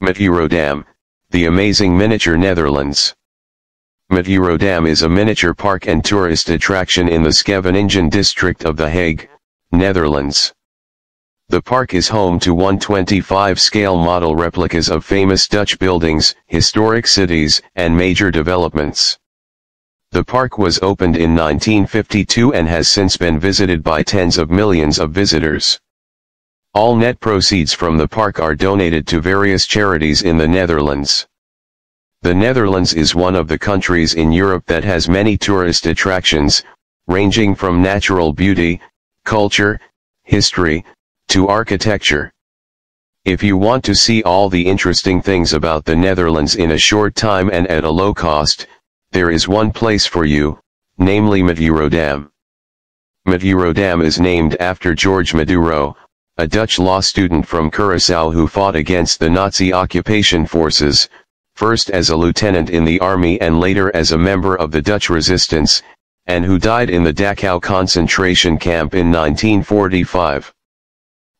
Madurodam, the amazing miniature Netherlands. Madurodam is a miniature park and tourist attraction in the Scheveningen district of The Hague, Netherlands. The park is home to 125-scale model replicas of famous Dutch buildings, historic cities, and major developments. The park was opened in 1952 and has since been visited by tens of millions of visitors. All net proceeds from the park are donated to various charities in the Netherlands. The Netherlands is one of the countries in Europe that has many tourist attractions, ranging from natural beauty, culture, history, to architecture. If you want to see all the interesting things about the Netherlands in a short time and at a low cost, there is one place for you, namely Madurodam. Madurodam is named after George Maduro, a Dutch law student from Curaçao who fought against the Nazi occupation forces, first as a lieutenant in the army and later as a member of the Dutch resistance, and who died in the Dachau concentration camp in 1945.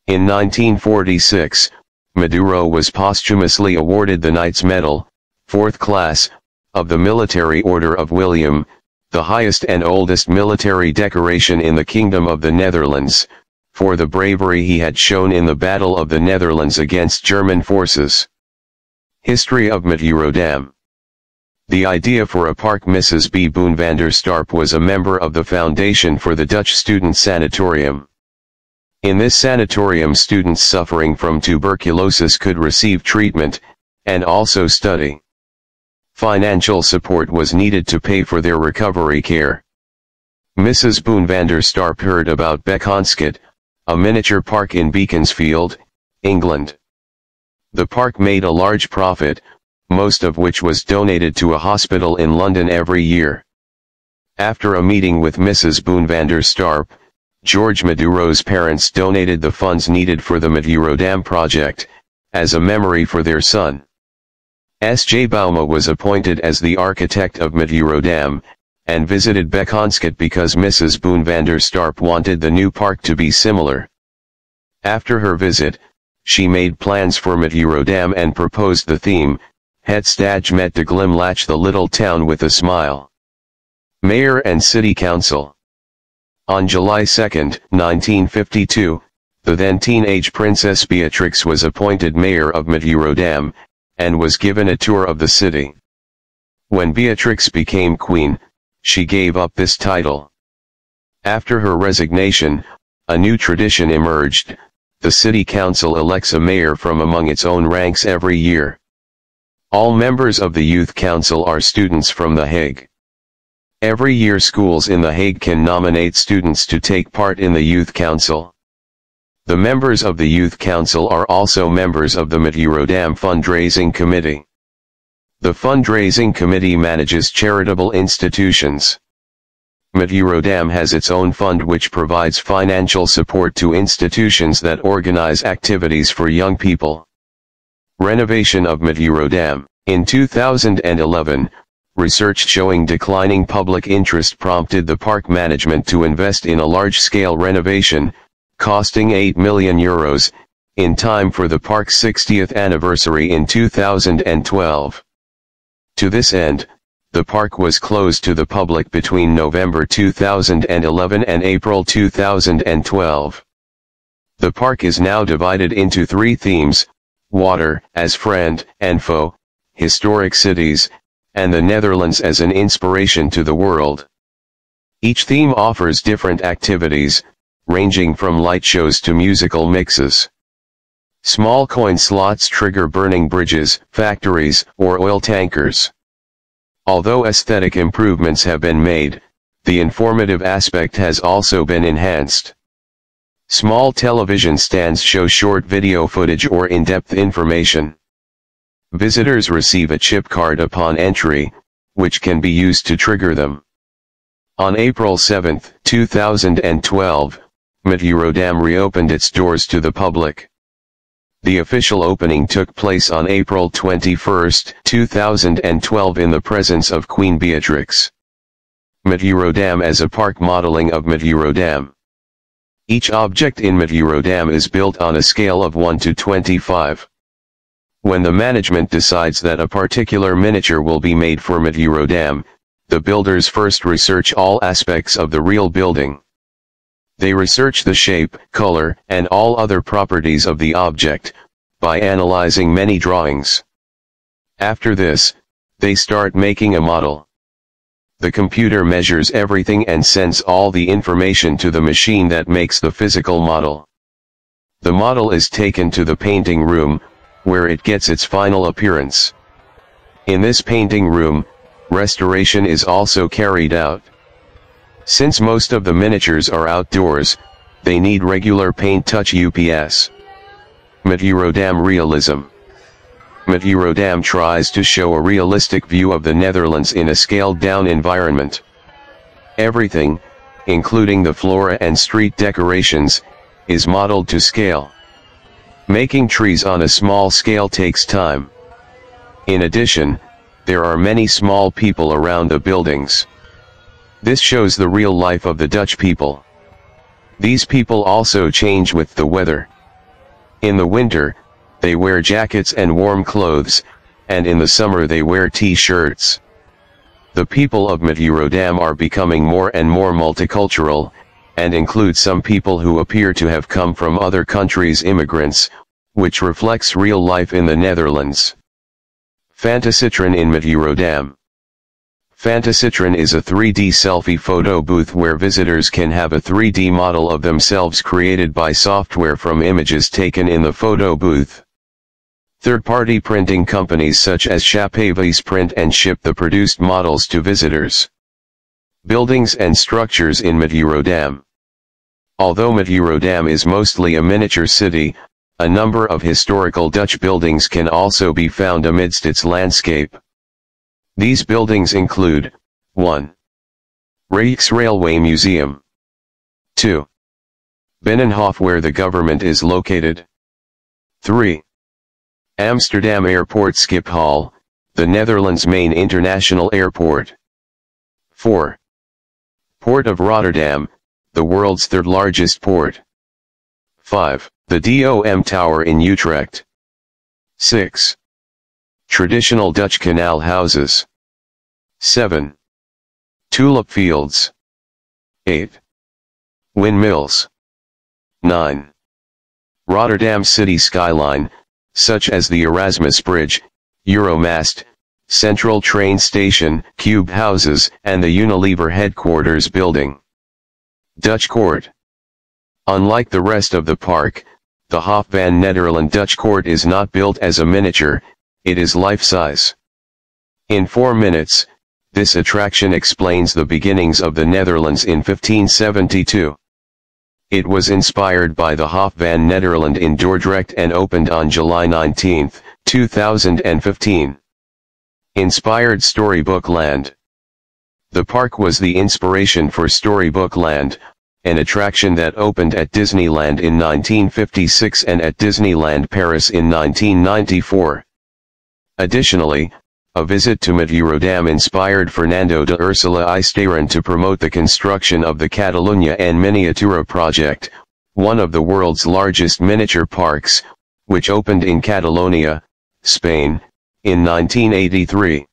In 1946, Maduro was posthumously awarded the Knight's Medal, 4th class, of the Military Order of William, the highest and oldest military decoration in the Kingdom of the Netherlands, for the bravery he had shown in the Battle of the Netherlands against German forces. History of Madurodam. The idea for a park. Mrs. B. Boon van der Starp was a member of the Foundation for the Dutch Student Sanatorium. In this sanatorium students suffering from tuberculosis could receive treatment, and also study. Financial support was needed to pay for their recovery care. Mrs. Boon van der Starp heard about Beaconsfield, a miniature park in Beaconsfield, England. The park made a large profit, most of which was donated to a hospital in London every year. After a meeting with Mrs. Boon van der Starp, George Maduro's parents donated the funds needed for the Madurodam project, as a memory for their son. S.J. Bouma was appointed as the architect of Madurodam, and visited Beaconsfield because Mrs. Boon van der Starp wanted the new park to be similar. After her visit, she made plans for Madurodam and proposed the theme, Het stadje met de glimlach, the little town with a smile. Mayor and City Council. On July 2, 1952, the then teenage Princess Beatrix was appointed mayor of Madurodam, and was given a tour of the city. When Beatrix became queen, she gave up this title. After her resignation, a new tradition emerged. The city council elects a mayor from among its own ranks every year. All members of the youth council are students from The Hague. Every year schools in The Hague can nominate students to take part in the youth council. The members of the youth council are also members of the Madurodam fundraising committee. The fundraising committee manages charitable institutions. Madurodam has its own fund which provides financial support to institutions that organize activities for young people. Renovation of Madurodam. In 2011, research showing declining public interest prompted the park management to invest in a large-scale renovation, costing €8 million, in time for the park's 60th anniversary in 2012. To this end, the park was closed to the public between November 2011 and April 2012. The park is now divided into 3 themes: water as friend and foe, historic cities, and the Netherlands as an inspiration to the world. Each theme offers different activities, ranging from light shows to musical mixes. Small coin slots trigger burning bridges, factories, or oil tankers. Although aesthetic improvements have been made, the informative aspect has also been enhanced. Small television stands show short video footage or in-depth information. Visitors receive a chip card upon entry, which can be used to trigger them. On April 7, 2012, Madurodam reopened its doors to the public. The official opening took place on April 21, 2012 in the presence of Queen Beatrix. Madurodam as a park. Modeling of Madurodam. Each object in Madurodam is built on a scale of 1 to 25. When the management decides that a particular miniature will be made for Madurodam, the builders first research all aspects of the real building. They research the shape, color, and all other properties of the object, by analyzing many drawings. After this, they start making a model. The computer measures everything and sends all the information to the machine that makes the physical model. The model is taken to the painting room, where it gets its final appearance. In this painting room, restoration is also carried out. Since most of the miniatures are outdoors, they need regular paint touch ups. Madurodam realism. Madurodam tries to show a realistic view of the Netherlands in a scaled-down environment. Everything, including the flora and street decorations, is modeled to scale. Making trees on a small scale takes time. In addition, there are many small people around the buildings. This shows the real life of the Dutch people. These people also change with the weather. In the winter, they wear jackets and warm clothes, and in the summer they wear t-shirts. The people of Madurodam are becoming more and more multicultural, and include some people who appear to have come from other countries' immigrants, which reflects real life in the Netherlands. Fantasitron in Madurodam. Fantasitron is a 3D selfie photo booth where visitors can have a 3D model of themselves created by software from images taken in the photo booth. Third-party printing companies such as Chapavis print and ship the produced models to visitors. Buildings and structures in Madurodam. Although Madurodam is mostly a miniature city, a number of historical Dutch buildings can also be found amidst its landscape. These buildings include 1. Rijksrailway Museum. 2. Binnenhof, where the government is located. 3. Amsterdam Airport Schiphol, the Netherlands' main international airport. 4. Port of Rotterdam, the world's third largest port. 5. The DOM Tower in Utrecht. 6. Traditional Dutch canal houses. 7. Tulip fields. 8. Windmills. 9. Rotterdam city skyline, such as the Erasmus Bridge, Euromast, Central Train Station, Cube Houses, and the Unilever headquarters building. Dutch Court. Unlike the rest of the park, the Hof van Nederland Dutch Court is not built as a miniature, it is life-size. In 4 minutes, this attraction explains the beginnings of the Netherlands in 1572. It was inspired by the Hof van Nederland in Dordrecht and opened on July 19, 2015. Inspired Storybook Land. The park was the inspiration for Storybook Land, an attraction that opened at Disneyland in 1956 and at Disneyland Paris in 1994. Additionally, a visit to Madurodam inspired Fernando de Ursula Ysteren to promote the construction of the Catalunya en Miniatura project, one of the world's largest miniature parks, which opened in Catalonia, Spain, in 1983.